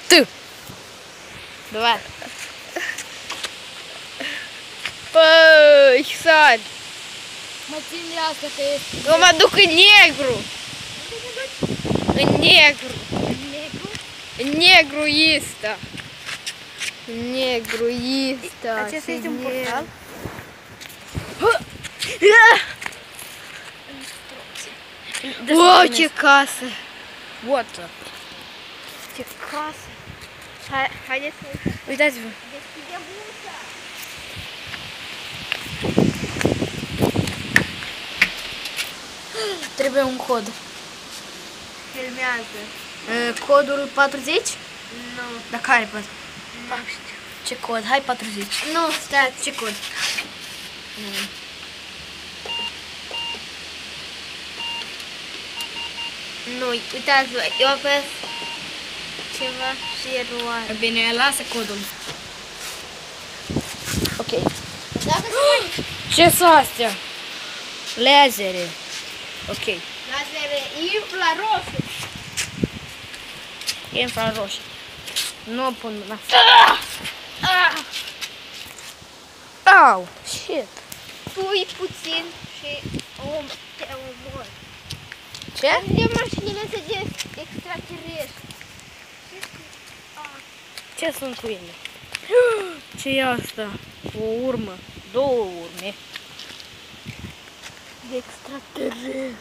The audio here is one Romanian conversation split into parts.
Ты! Давай. Păi, sari. Mă țin de asta că e... Eu mă duc în negru. În negru. negru. În negru ăsta. În negru ăsta. Acesta este un portal? Wow, ce casă! What? Ce casă! Haideți să uităm. Uitați-vă. Deschidem ușa! Trebuie un cod. Filmează. Codul 40? Nu. Dar care 40? Nu știu. Ce cod? Hai 40. Nu, stați. Ce cod? Nu, uitați-vă, eu apăs ceva și eroare. Bine, lasă codul. Ok. Dacă se mai... Ce sunt astea? Lazere. Ok. Lazere infraroșu. Infraroșii. Nu pun mâna. Au! Shit. Pui puțin și te omor. Ce? De mașinile astea de extraterestri. Ce sunt cu ele? Ce e asta? O urmă. Două urme. De extraterestri.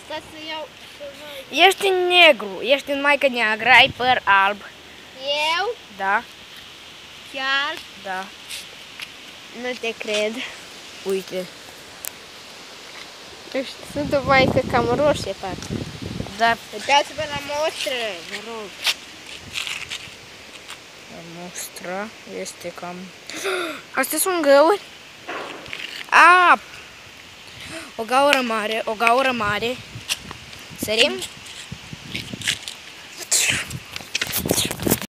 Stați să iau ceva. Ești în negru. Ești în maică neagră. Ai păr alb. Eu? Da? Chiar? Da. Nu te cred. Uite. Sunt o maică cam roșie, parcă. Da. Uitați-vă la mostră, vă rog. Mostra este cam... Astea sunt găuri? A! O gaură mare, o gaură mare. Sărim?